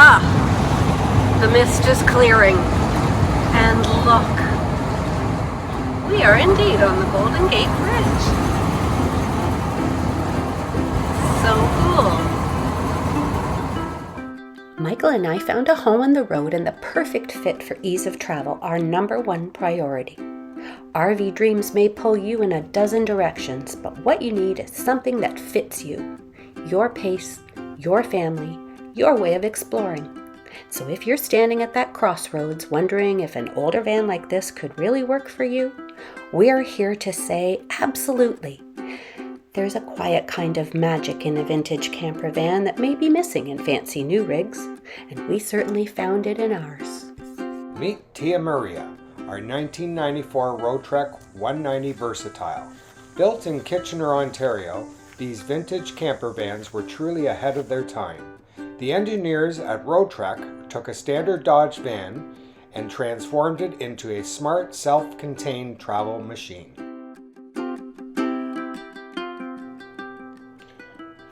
Aha! The mist is clearing. And look, we are indeed on the Golden Gate Bridge. So cool. Michael and I found a home on the road, and the perfect fit for ease of travel, our #1 priority. RV dreams may pull you in a dozen directions, but what you need is something that fits you, your pace, your family, your way of exploring. So if you're standing at that crossroads wondering if an older van like this could really work for you, we're here to say absolutely. There's a quiet kind of magic in a vintage camper van that may be missing in fancy new rigs, and we certainly found it in ours. Meet Tia Maria, our 1994 Roadtrek 190 Versatile. Built in Kitchener, Ontario, these vintage camper vans were truly ahead of their time. The engineers at Roadtrek took a standard Dodge van and transformed it into a smart, self-contained travel machine.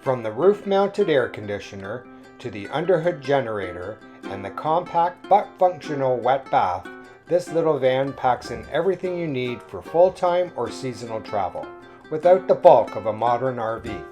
From the roof-mounted air conditioner to the underhood generator and the compact but functional wet bath, this little van packs in everything you need for full-time or seasonal travel, without the bulk of a modern RV.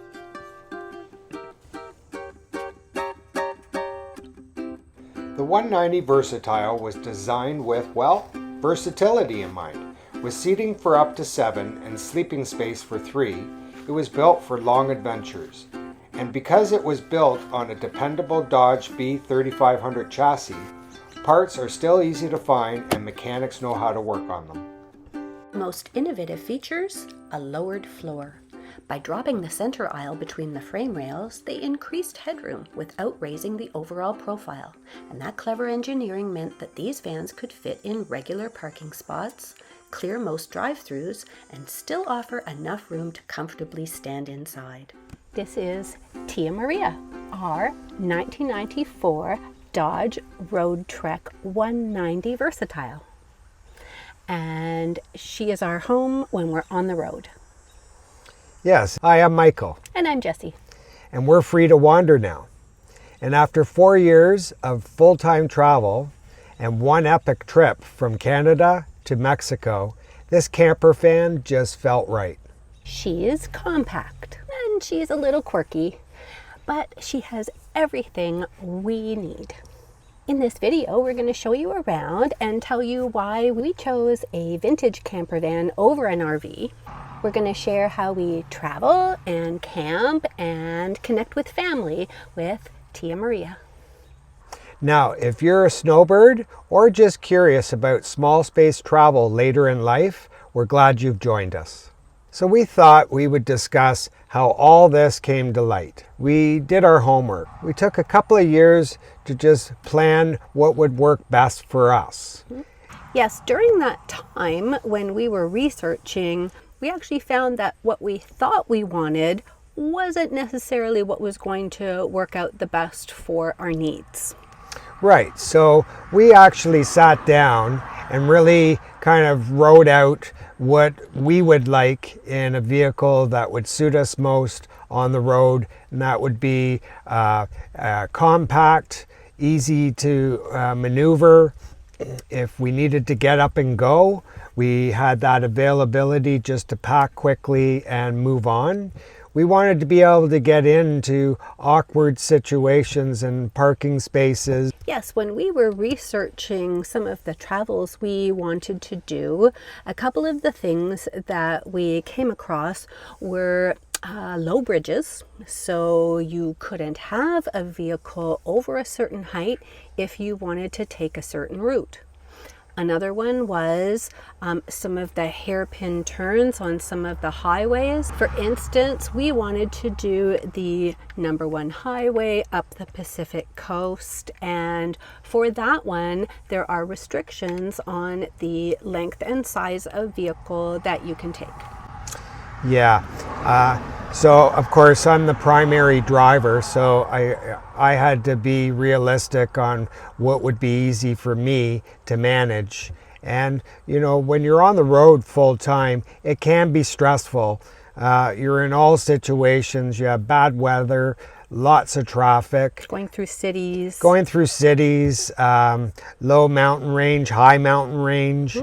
The 190 Versatile was designed with, well, versatility in mind. With seating for up to 7 and sleeping space for 3, it was built for long adventures. And because it was built on a dependable Dodge B3500 chassis, parts are still easy to find and mechanics know how to work on them. Most innovative features, a lowered floor. By dropping the center aisle between the frame rails, they increased headroom without raising the overall profile. And that clever engineering meant that these vans could fit in regular parking spots, clear most drive-thrus, and still offer enough room to comfortably stand inside. This is Tia Maria, our 1994 Dodge Roadtrek 190 Versatile. And she is our home when we're on the road. Yes, hi, I'm Michael. And I'm Jessie. And we're free to wander now. And after 4 years of full-time travel and one epic trip from Canada to Mexico, this camper van just felt right. She is compact and she's a little quirky, but she has everything we need. In this video, we're going to show you around and tell you why we chose a vintage camper van over an RV. We're going to share how we travel and camp and connect with family with Tia Maria. Now, if you're a snowbird or just curious about small space travel later in life, we're glad you've joined us. So we thought we would discuss how all this came to light. We did our homework. We took a couple of years to just plan what would work best for us. Yes, during that time when we were researching, we actually found that what we thought we wanted wasn't necessarily what was going to work out the best for our needs. Right, so we actually sat down and really kind of wrote out what we would like in a vehicle that would suit us most on the road, and that would be compact, easy to maneuver. If we needed to get up and go, we had that availability just to pack quickly and move on. We wanted to be able to get into awkward situations and parking spaces. Yes, when we were researching some of the travels we wanted to do, a couple of the things that we came across were low bridges. So you couldn't have a vehicle over a certain height if you wanted to take a certain route. Another one was some of the hairpin turns on some of the highways. For instance, we wanted to do the #1 highway up the Pacific coast, and for that one there are restrictions on the length and size of vehicle that you can take. Yeah, so of course I'm the primary driver, so I had to be realistic on what would be easy for me to manage. And you know, when you're on the road full time, it can be stressful. You're in all situations. You have bad weather, lots of traffic. Going through cities. Low mountain range, high mountain range.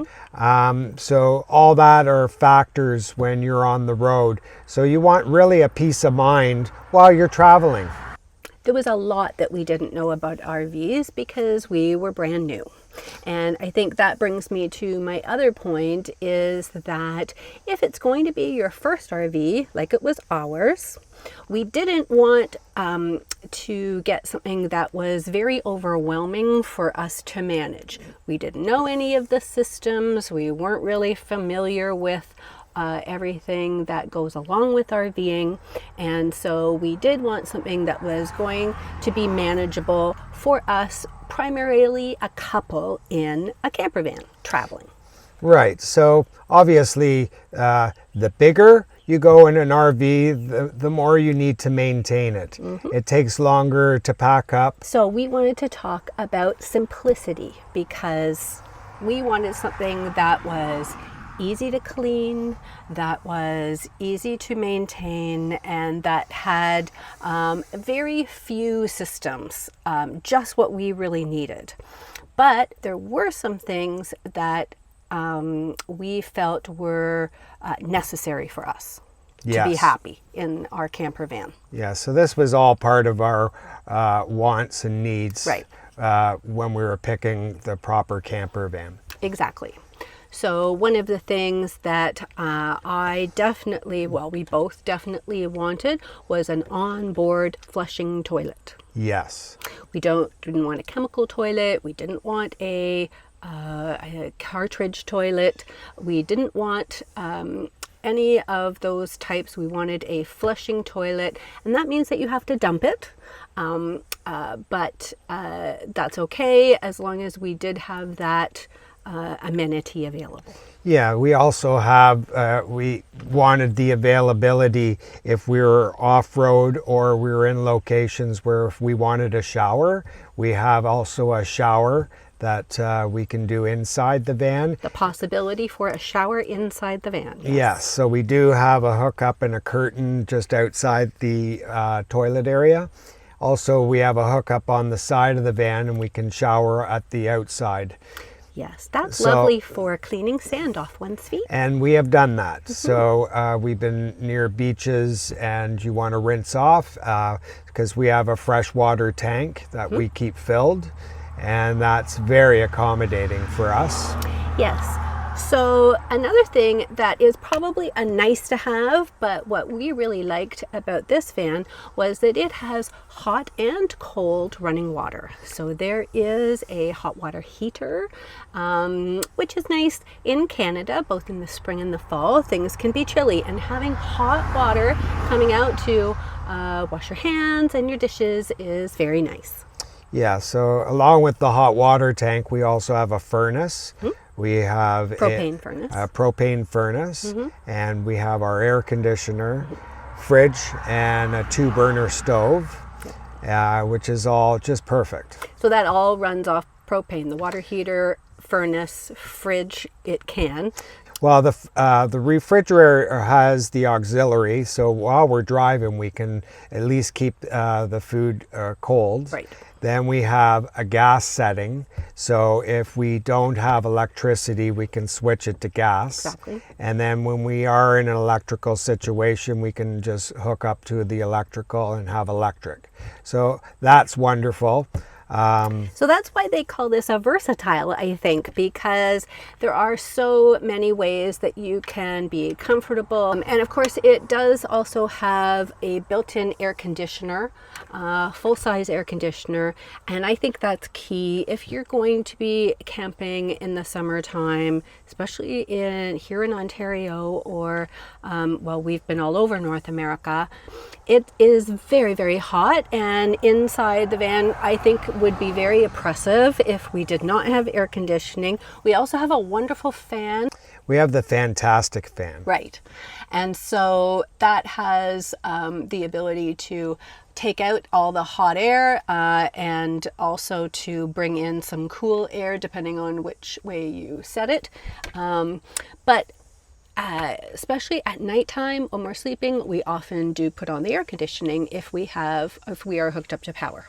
So all that are factors when you're on the road. So you want really a peace of mind while you're traveling. There was a lot that we didn't know about RVs because we were brand new. And I think that brings me to my other point, is that if it's going to be your first RV, like it was ours, we didn't want to get something that was very overwhelming for us to manage. We didn't know any of the systems. We weren't really familiar with everything that goes along with RVing, and so we did want something that was going to be manageable for us, primarily a couple in a camper van traveling. Right. So obviously, the bigger you go in an RV, the more you need to maintain it. It takes longer to pack up. So we wanted to talk about simplicity, because we wanted something that was easy to clean, that was easy to maintain, and that had very few systems, just what we really needed. But there were some things that we felt were necessary for us to be happy in our camper van. Yeah, so this was all part of our wants and needs, right, when we were picking the proper camper van. Exactly. So one of the things that we both definitely wanted was an onboard flushing toilet. Yes. We didn't want a chemical toilet. We didn't want a cartridge toilet. We didn't want any of those types. We wanted a flushing toilet, and that means that you have to dump it. But that's okay as long as we did have that amenity available. Yeah, we also have, we wanted the availability if we were off-road or we were in locations where if we wanted a shower, we have also a shower that we can do inside the van. The possibility for a shower inside the van. Yes, so we do have a hookup and a curtain just outside the toilet area. Also, we have a hookup on the side of the van, and we can shower at the outside. Yes, that's lovely for cleaning sand off one's feet. And we have done that. So we've been near beaches, and you want to rinse off because we have a freshwater tank that we keep filled, and that's very accommodating for us. Yes. So another thing that is probably a nice to have, but what we really liked about this van was that it has hot and cold running water. So there is a hot water heater, which is nice. In Canada, both in the spring and the fall, things can be chilly, and having hot water coming out to wash your hands and your dishes is very nice. Yeah, so along with the hot water tank, we also have a furnace. We have propane furnace, and we have our air conditioner, fridge, and a 2-burner stove, which is all just perfect. So that all runs off propane, the water heater, furnace, fridge, it can. Well, the refrigerator has the auxiliary, so while we're driving, we can at least keep the food cold. Right. Then we have a gas setting, so if we don't have electricity, we can switch it to gas. Exactly. And then when we are in an electrical situation, we can just hook up to the electrical and have electric. So that's wonderful. So that's why they call this a versatile, I think, because there are so many ways that you can be comfortable. And of course, it does also have a built-in air conditioner, full-size air conditioner. And I think that's key if you're going to be camping in the summertime, especially here in Ontario, or, we've been all over North America. It is very, very hot, and inside the van, I think, would be very oppressive if we did not have air conditioning. We also have a wonderful fan. We have the fantastic fan. Right. And so that has the ability to take out all the hot air and also to bring in some cool air depending on which way you set it. But Especially at nighttime when we're sleeping, we often do put on the air conditioning if we are hooked up to power.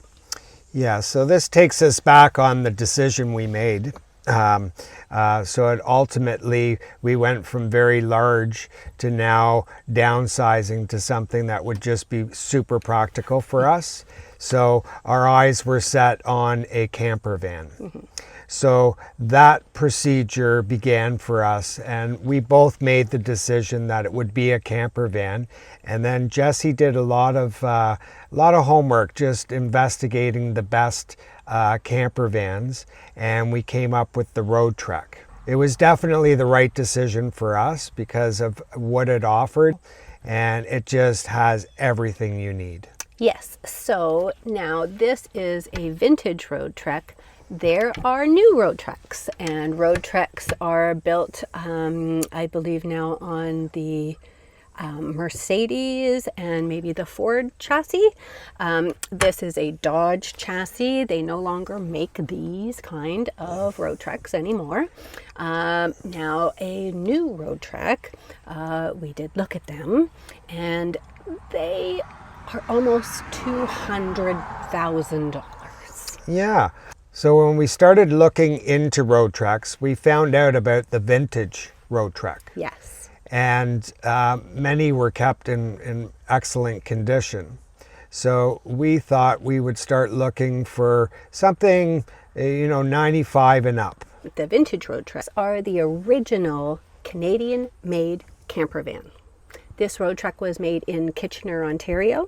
Yeah, so this takes us back on the decision we made. So it ultimately, we went from very large to now downsizing to something that would just be super practical for us. So our eyes were set on a camper van. Mm-hmm. So that procedure began for us, and we both made the decision that it would be a camper van. And then Jesse did a lot of homework, just investigating the best camper vans, and we came up with the Roadtrek. It was definitely the right decision for us because of what it offered, and it just has everything you need. Yes, so now this is a vintage Roadtrek. There are new Roadtreks, and Roadtreks are built, I believe now on the Mercedes and maybe the Ford chassis. This is a Dodge chassis. They no longer make these kind of Roadtreks anymore. Now a new Roadtrek, we did look at them, and they are almost $200,000. Yeah. So when we started looking into Roadtreks, we found out about the vintage Roadtrek. Yes. And many were kept in excellent condition. So we thought we would start looking for something, 95 and up. The vintage Roadtreks are the original Canadian-made camper van. This Roadtrek was made in Kitchener, Ontario.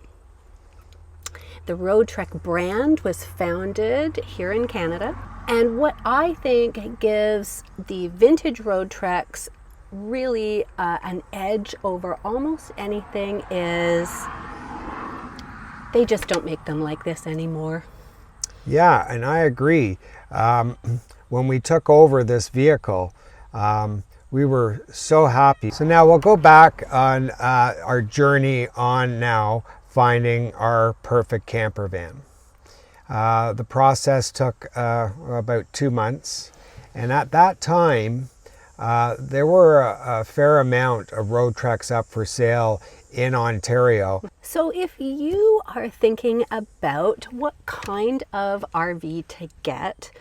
The Roadtrek brand was founded here in Canada. And what I think gives the vintage Roadtreks really an edge over almost anything is they just don't make them like this anymore. Yeah, and I agree. When we took over this vehicle, we were so happy. So now we'll go back on our journey on now finding our perfect camper van. The process took about 2 months, and at that time there were a fair amount of Roadtreks up for sale in Ontario. So if you are thinking about what kind of RV to get,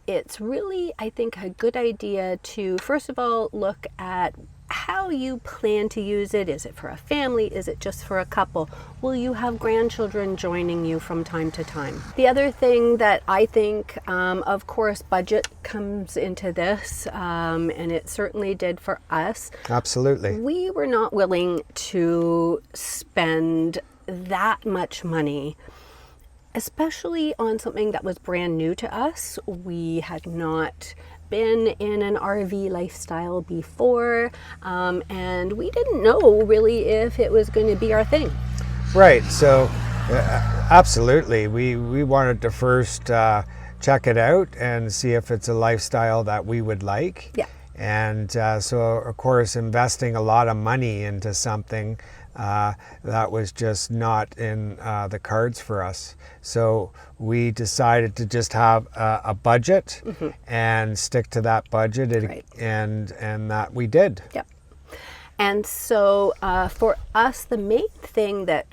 it's really, I think, a good idea to first of all look at how you plan to use it. Is it for a family? Is it just for a couple? Will you have grandchildren joining you from time to time? The other thing that I think, of course, budget comes into this, and it certainly did for us. Absolutely. We were not willing to spend that much money, especially on something that was brand new to us. We had not been in an RV lifestyle before, and we didn't know really if it was going to be our thing. Right, so absolutely. We wanted to first check it out and see if it's a lifestyle that we would like. Yeah. And so, of course, investing a lot of money into something that was just not in the cards for us. So we decided to just have a budget and stick to that budget, Right. and that we did. Yep. And so for us, the main thing that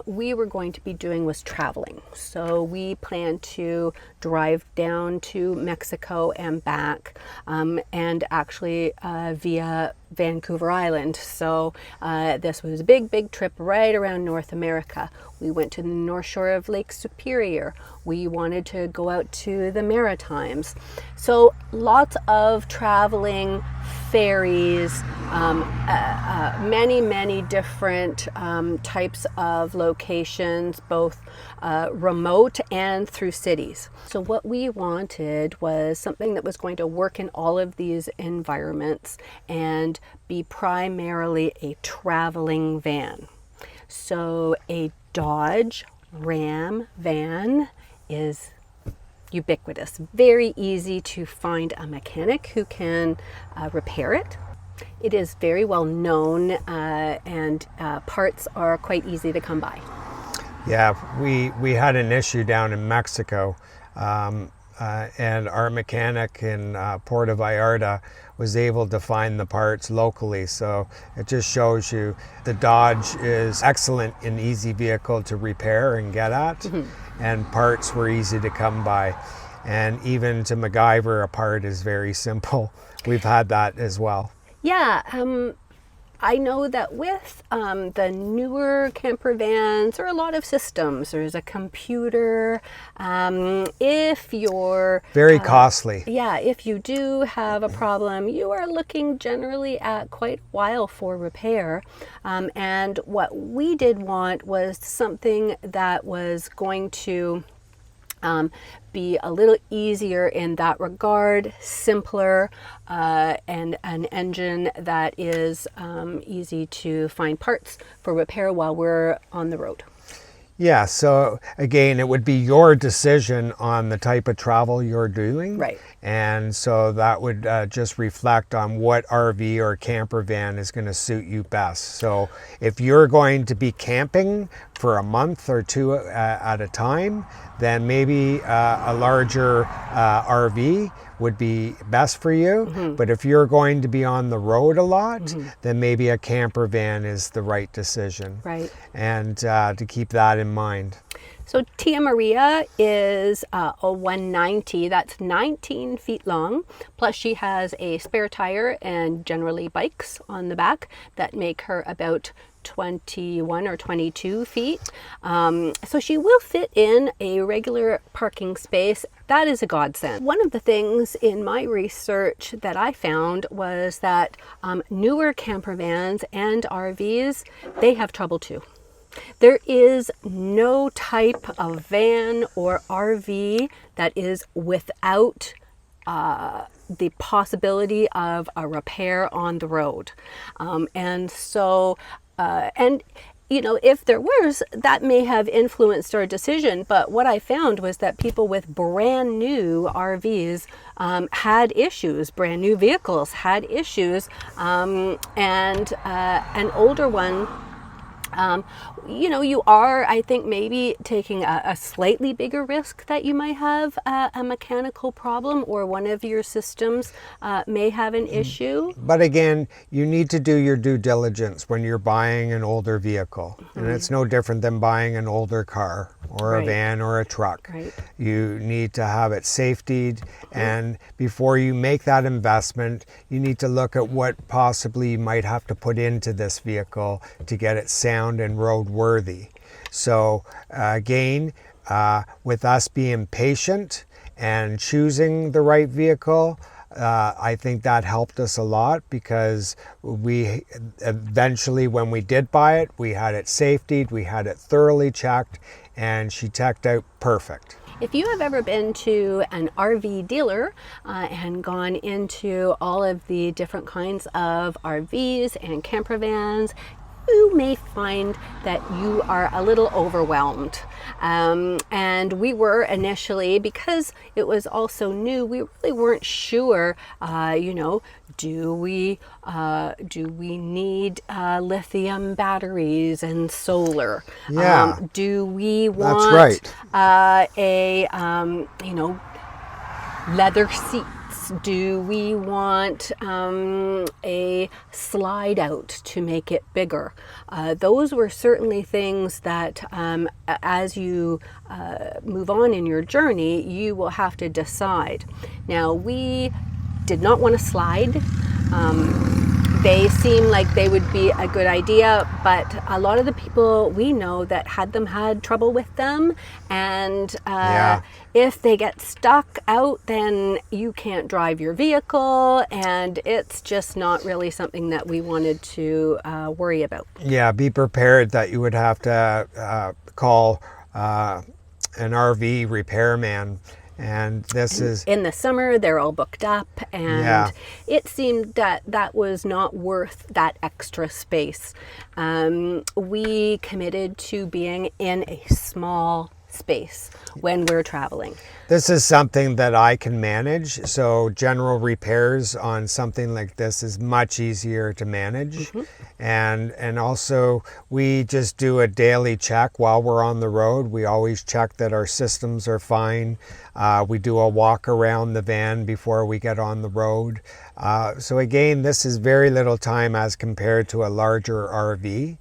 we were going to be doing was traveling. So we planned to drive down to Mexico and back, and actually via Vancouver Island. So this was a big trip right around North America. We went to the North Shore of Lake Superior. We wanted to go out to the Maritimes. So lots of traveling, ferries, many different types of locations, both remote and through cities. So what we wanted was something that was going to work in all of these environments and be primarily a traveling van. So a Dodge Ram van is ubiquitous, very easy to find a mechanic who can repair it. It is very well known, and parts are quite easy to come by. Yeah, we had an issue down in Mexico. and our mechanic in Puerto Vallarta was able to find the parts locally. So it just shows you the Dodge is excellent and easy vehicle to repair and get at, and parts were easy to come by. And even to MacGyver a part is very simple. We've had that as well. Yeah, I know that with the newer camper vans, there are a lot of systems. There's a computer. If you're... Very costly. Yeah, if you do have a problem, you are looking generally at quite a while for repair. And what we did want was something that was going to be a little easier in that regard, simpler, and an engine that is easy to find parts for repair while we're on the road. Yeah, so again, it would be your decision on the type of travel you're doing. Right. And so that would just reflect on what RV or camper van is going to suit you best. So if you're going to be camping for a month or two at a time, then maybe a larger RV would be best for you. But if you're going to be on the road a lot, then maybe a camper van is the right decision. Right. And to keep that in mind. So Tia Maria is a 190, that's 19 feet long, plus she has a spare tire and generally bikes on the back that make her about 21 or 22 feet. So she will fit in a regular parking space. That is a godsend. One of the things in my research that I found was that newer camper vans and RVs, they have trouble too. There is no type of van or RV that is without the possibility of a repair on the road. And so, and you know, if there was, that may have influenced our decision. But what I found was that people with brand new RVs had issues, brand new vehicles had issues, and an older one, you know, you are, I think, maybe taking a slightly bigger risk that you might have a mechanical problem or one of your systems may have an issue. But again, you need to do your due diligence when you're buying an older vehicle. And it's no different than buying an older car or a van or a truck. Right. You need to have it safetied, and before you make that investment, you need to look at what possibly you might have to put into this vehicle to get it sound and roadworthy. So again, with us being patient and choosing the right vehicle, I think that helped us a lot, because we eventually, when we did buy it, we had it safetied, we had it thoroughly checked, and she checked out perfect. If you have ever been to an RV dealer and gone into all of the different kinds of RVs and camper vans, you may find that you are a little overwhelmed. And we were initially, because it was also new, we really weren't sure, you know, do we need lithium batteries and solar? Yeah. Do we want you know, leather seats? Do we want a slide out to make it bigger? Those were certainly things that as you move on in your journey, you will have to decide. Now, we did not want to slide. They seem like they would be a good idea, but a lot of the people we know that had trouble with them, and if they get stuck out, then you can't drive your vehicle, and it's just not really something that we wanted to worry about. Yeah, be prepared that you would have to call an RV repairman. And this is in the summer, they're all booked up, and it seemed that that was not worth that extra space. We committed to being in a small, space when we're traveling. This is something that I can manage. So general repairs on something like this is much easier to manage. And also we just do a daily check while we're on the road. We always check that our systems are fine. We do a walk around the van before we get on the road. So again, this is very little time as compared to a larger RV.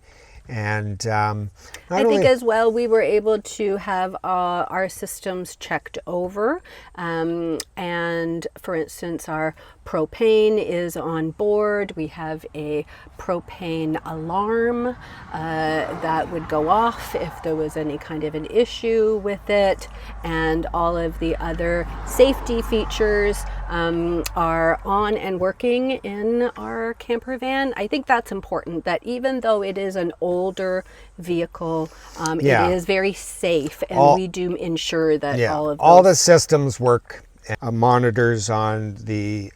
And I think as well, we were able to have our systems checked over. And for instance, our propane is on board. We have a propane alarm that would go off if there was any kind of an issue with it. And all of the other safety features are on and working in our camper van. I think that's important, that even though it is an older vehicle, it is very safe, and we do ensure that all the systems work. Monitors on the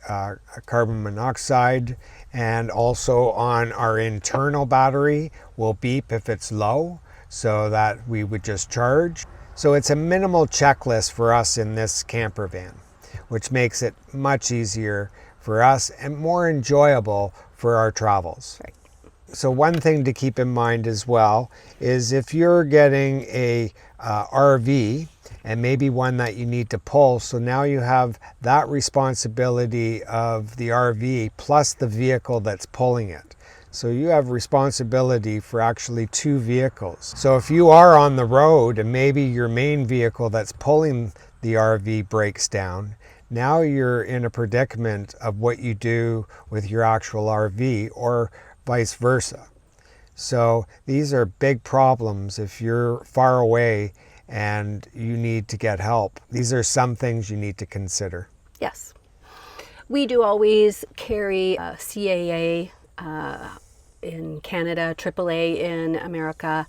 carbon monoxide, and also on our internal battery will beep if it's low, so that we would just charge. So it's a minimal checklist for us in this camper van, which makes it much easier for us and more enjoyable for our travels. Right. So one thing to keep in mind as well is if you're getting a RV, and maybe one that you need to pull, so now you have that responsibility of the RV plus the vehicle that's pulling it. So you have responsibility for actually 2 vehicles. So if you are on the road and maybe your main vehicle that's pulling the RV breaks down, now you're in a predicament of what you do with your actual RV, or vice versa. So these are big problems if you're far away and you need to get help. These are some things you need to consider. Yes. We do always carry CAA in Canada, AAA in America,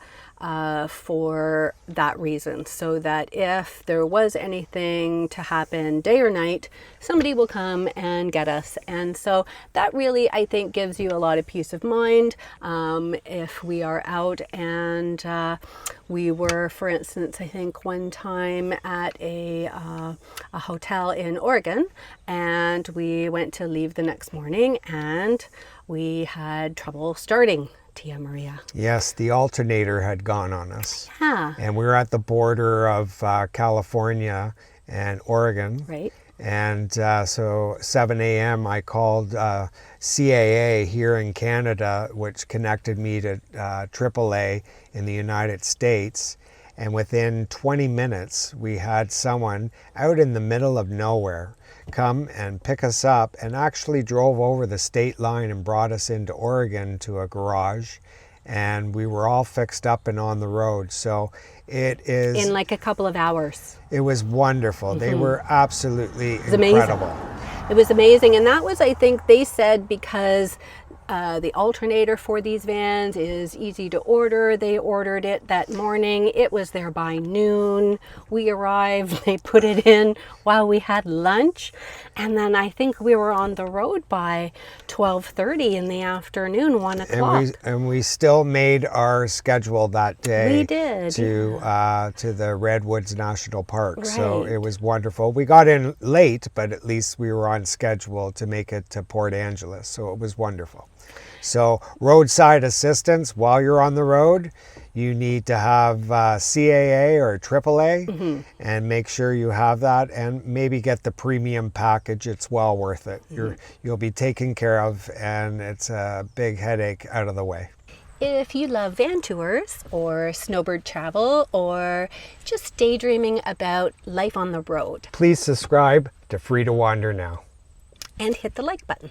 for that reason, so that if there was anything to happen day or night, somebody will come and get us. And so that really, I think, gives you a lot of peace of mind if we are out. And we were, for instance, I think one time at a hotel in Oregon, and we went to leave the next morning, and we had trouble starting. Tia Maria. Yes, the alternator had gone on us. Yeah. And we were at the border of California and Oregon. Right. And so 7 a.m. I called CAA here in Canada, which connected me to AAA in the United States. And within 20 minutes, we had someone out in the middle of nowhere come and pick us up, and actually drove over the state line and brought us into Oregon to a garage, and we were all fixed up and on the road. So it is in like a couple of hours. It was wonderful. They were absolutely Amazing. incredible. It was amazing. And that was, I think they said, because the alternator for these vans is easy to order. They ordered it that morning. It was there by noon. We arrived, they put it in while we had lunch. And then I think we were on the road by 12:30 in the afternoon, 1 o'clock. And we still made our schedule that day. We did. To the Redwoods National Park. Right. So it was wonderful. We got in late, but at least we were on schedule to make it to Port Angeles. So it was wonderful. So roadside assistance while you're on the road, you need to have CAA or AAA, and make sure you have that, and maybe get the premium package. It's well worth it. You'll be taken care of, and it's a big headache out of the way. If you love van tours or snowbird travel, or just daydreaming about life on the road, please subscribe to Free to Wander Now. And hit the like button.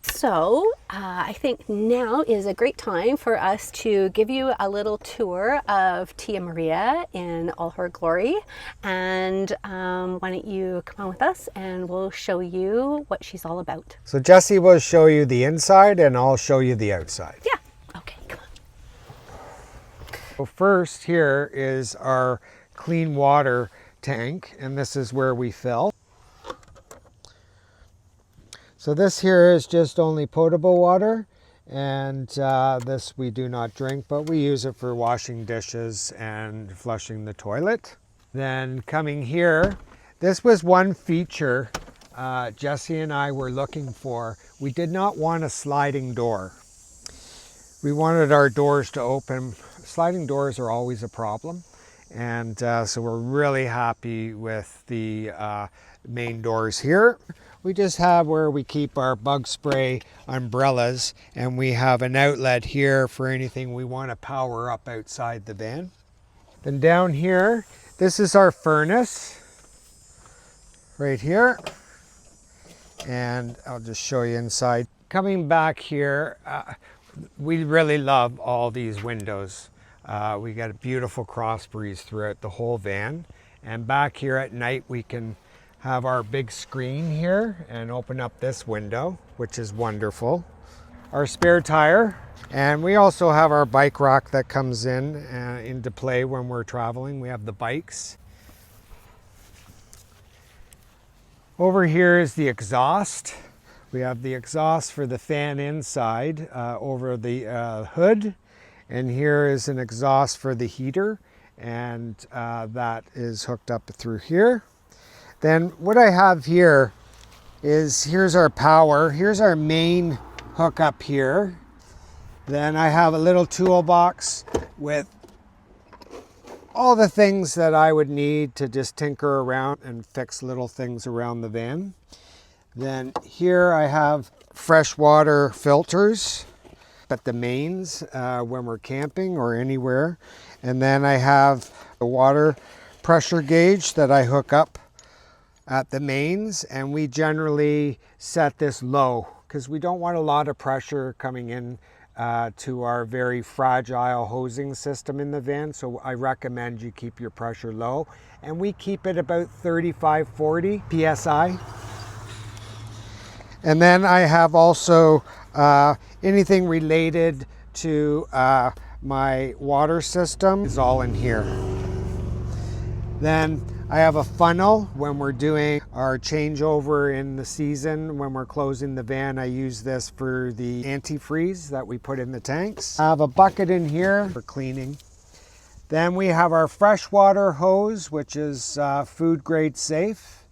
So I think now is a great time for us to give you a little tour of Tia Maria in all her glory. And why don't you come on with us, and we'll show you what she's all about. So Jessie will show you the inside, and I'll show you the outside. Yeah. Okay, come on. So first, here is our clean water tank, and this is where we fill. So this here is just only potable water, And this we do not drink, but we use it for washing dishes and flushing the toilet. Then coming here, this was one feature Jesse and I were looking for. We did not want a sliding door. We wanted our doors to open. Sliding doors are always a problem. And so we're really happy with the main doors here. We just have where we keep our bug spray umbrellas, and we have an outlet here for anything we want to power up outside the van. Then down here, this is our furnace right here. And I'll just show you inside. Coming back here, we really love all these windows. We got a beautiful cross breeze throughout the whole van. And back here at night, we can have our big screen here and open up this window, which is wonderful. Our spare tire. And we also have our bike rack that comes into play when we're traveling. We have the bikes. Over here is the exhaust. We have the exhaust for the fan inside over the hood. And here is an exhaust for the heater. And that is hooked up through here. Then what I have here is, here's our power. Here's our main hookup here. Then I have a little toolbox with all the things that I would need to just tinker around and fix little things around the van. Then here I have freshwater filters at the mains when we're camping or anywhere. And then I have a water pressure gauge that I hook up at the mains, and we generally set this low because we don't want a lot of pressure coming in to our very fragile hosing system in the van. So I recommend you keep your pressure low, and we keep it about 35-40 psi. And then I have also anything related to my water system is all in here. Then I have a funnel when we're doing our changeover in the season. When we're closing the van, I use this for the antifreeze that we put in the tanks. I have a bucket in here for cleaning. Then we have our freshwater hose, which is food grade safe.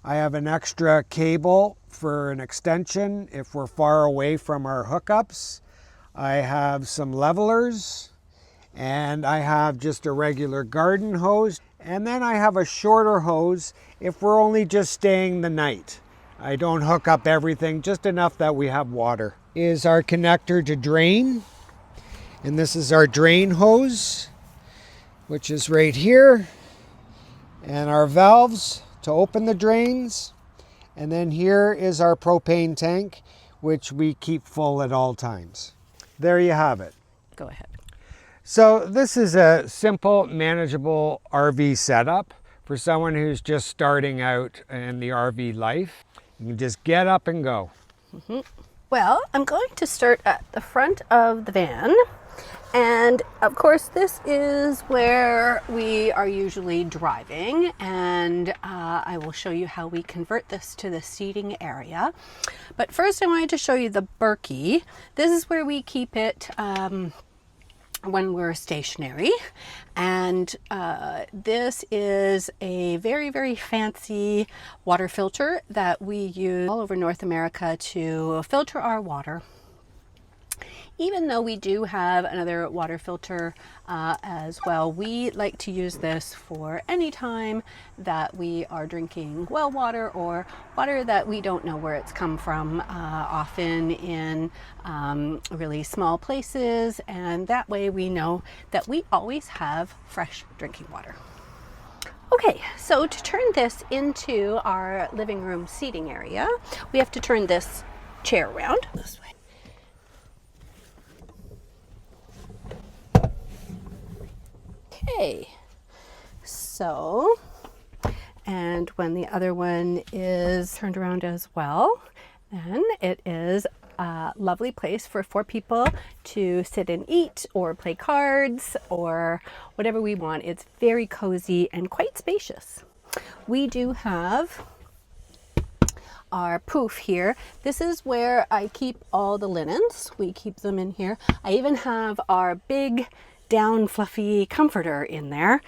I have an extra cable for an extension if we're far away from our hookups. I have some levelers, and I have just a regular garden hose. And then I have a shorter hose if we're only just staying the night. I don't hook up everything, just enough that we have water. Is our connector to drain. And this is our drain hose, which is right here. And our valves to open the drains. And then here is our propane tank, which we keep full at all times. There you have it. Go ahead. So this is a simple, manageable RV setup for someone who's just starting out in the RV life. You can just get up and go. Mm-hmm. Well, I'm going to start at the front of the van. And of course, this is where we are usually driving. And I will show you how we convert this to the seating area. But first, I wanted to show you the Berkey. This is where we keep it when we're stationary. And this is a very, very fancy water filter that we use all over North America to filter our water. Even though we do have another water filter as well, we like to use this for any time that we are drinking well water or water that we don't know where it's come from, often in really small places, and that way we know that we always have fresh drinking water. Okay, so to turn this into our living room seating area, we have to turn this chair around this way. Okay, so, and when the other one is turned around as well, then it is a lovely place for 4 people to sit and eat or play cards or whatever we want. It's very cozy and quite spacious. We do have our poof here. This is where I keep all the linens. We keep them in here. I even have our big down fluffy comforter in there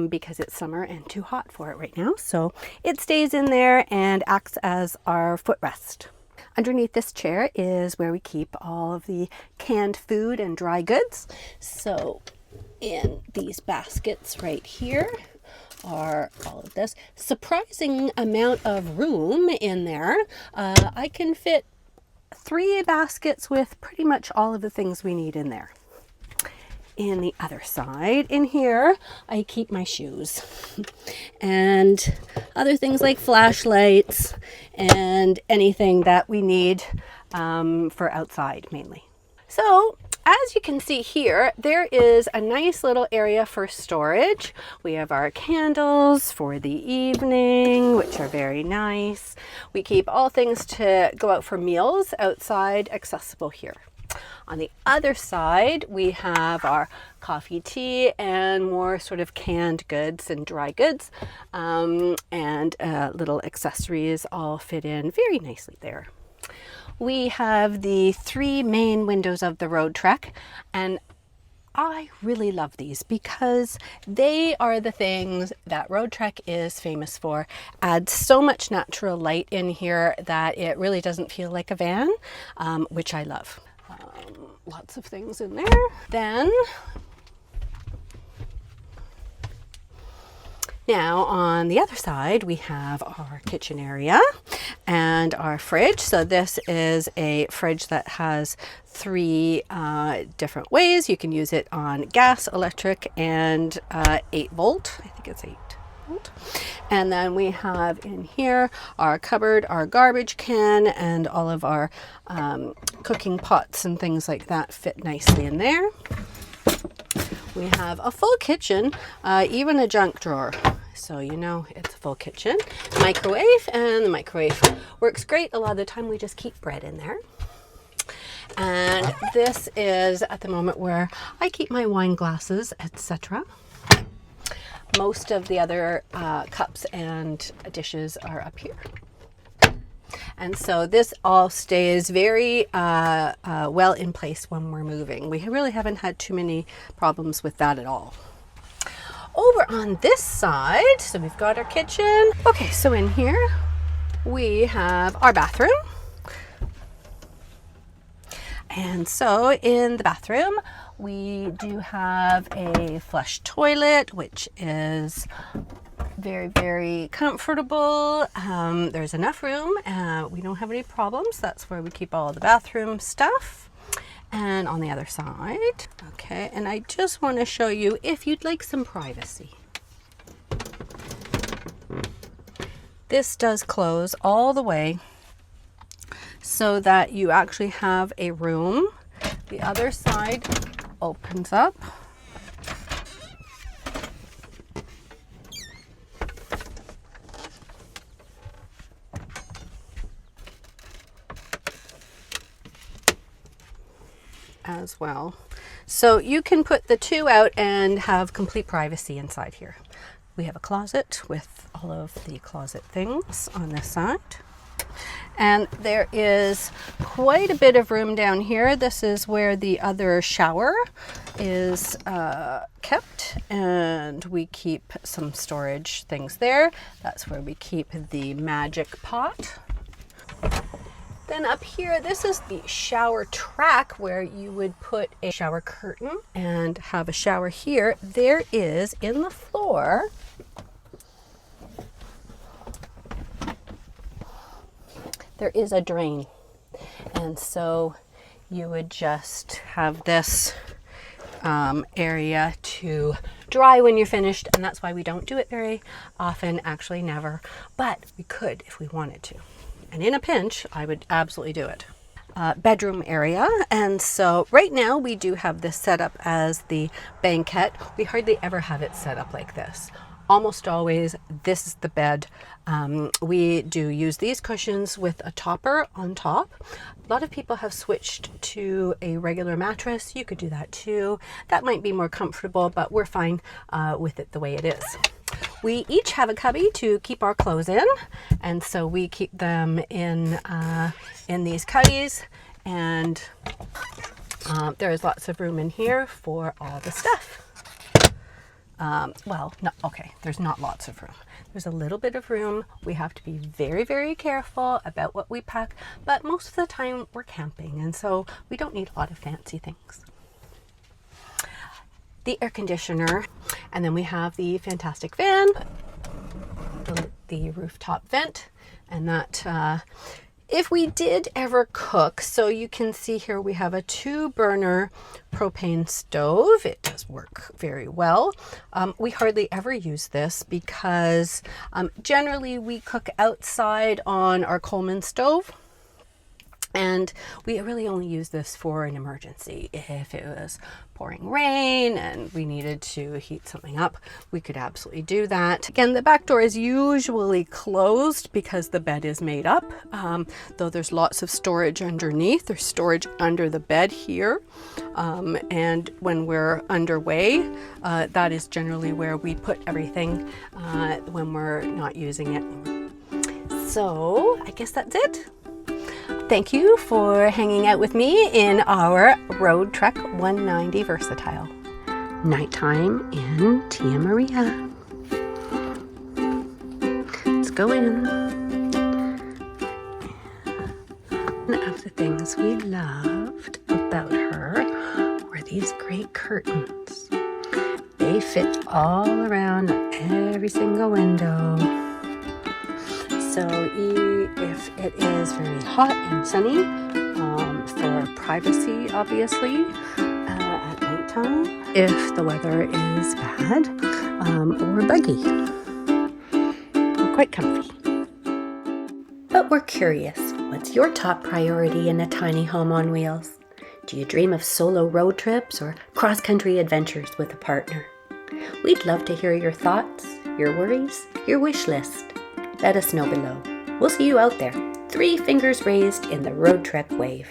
because it's summer and too hot for it right now. So it stays in there and acts as our footrest. Underneath this chair is where we keep all of the canned food and dry goods. So in these baskets right here are all of this. Surprising amount of room in there. I can fit 3 baskets with pretty much all of the things we need in there. In the other side, in here, I keep my shoes and other things like flashlights and anything that we need for outside mainly. So as you can see here, there is a nice little area for storage. We have our candles for the evening, which are very nice. We keep all things to go out for meals outside accessible here. On the other side, we have our coffee, tea, and more sort of canned goods and dry goods, and little accessories all fit in very nicely there. We have the 3 main windows of the Roadtrek, and I really love these because they are the things that Roadtrek is famous for. Adds so much natural light in here that it really doesn't feel like a van, which I love. Lots of things in there. Then, now on the other side, we have our kitchen area and our fridge. So this is a fridge that has 3 different ways. You can use it on gas, electric, and 8 volt. I think it's 8 volt. And then we have in here our cupboard, our garbage can, and all of our cooking pots and things like that fit nicely in there. We have a full kitchen, even a junk drawer. So you know it's a full kitchen. Microwave, and the microwave works great. A lot of the time we just keep bread in there. And this is at the moment where I keep my wine glasses, etc. Most of the other cups and dishes are up here. And so this all stays very well in place when we're moving. We really haven't had too many problems with that at all. Over on this side, so we've got our kitchen. Okay, so in here we have our bathroom. And so in the bathroom, we do have a flush toilet, which is very, very comfortable. There's enough room. We don't have any problems. That's where we keep all the bathroom stuff. And on the other side, okay, and I just want to show you if you'd like some privacy. This does close all the way so that you actually have a room. The other side opens up. As well. So you can put the 2 out and have complete privacy inside here. We have a closet with all of the closet things on this side. And there is quite a bit of room down here. This is where the other shower is kept, and we keep some storage things there. That's where we keep the magic pot. Then up here, this is the shower track where you would put a shower curtain and have a shower here. There is in the floor there is a drain, and so you would just have this area to dry when you're finished, and that's why we don't do it very often, actually never, but we could if we wanted to. And in a pinch, I would absolutely do it. Bedroom area, and so right now we do have this set up as the banquette. We hardly ever have it set up like this. Almost always, this is the bed. We do use these cushions with a topper on top. A lot of people have switched to a regular mattress. You could do that too. That might be more comfortable, but we're fine with it the way it is. We each have a cubby to keep our clothes in, and so we keep them in these cubbies, and there is lots of room in here for all the stuff. Well, no, okay, there's not lots of room. There's a little bit of room. We have to be very, very careful about what we pack, but most of the time we're camping, and so we don't need a lot of fancy things. The air conditioner, and then we have the fantastic fan, the rooftop vent, and that if we did ever cook, so you can see here we have a 2-burner propane stove. It does work very well. We hardly ever use this because generally we cook outside on our Coleman stove. And we really only use this for an emergency. If it was pouring rain and we needed to heat something up, we could absolutely do that. Again, the back door is usually closed because the bed is made up, though there's lots of storage underneath. There's storage under the bed here. And when we're underway, that is generally where we put everything when we're not using it. So I guess that's it. Thank you for hanging out with me in our Roadtrek 190 Versatile. Nighttime in Tia Maria. Let's go in. One of the things we loved about her were these great curtains. They fit all around every single window. So if it is very hot and sunny, for privacy, obviously, at nighttime, if the weather is bad, or buggy, we're quite comfy. But we're curious, what's your top priority in a tiny home on wheels? Do you dream of solo road trips or cross-country adventures with a partner? We'd love to hear your thoughts, your worries, your wish list. Let us know below. We'll see you out there. 3 fingers raised in the Roadtrek wave.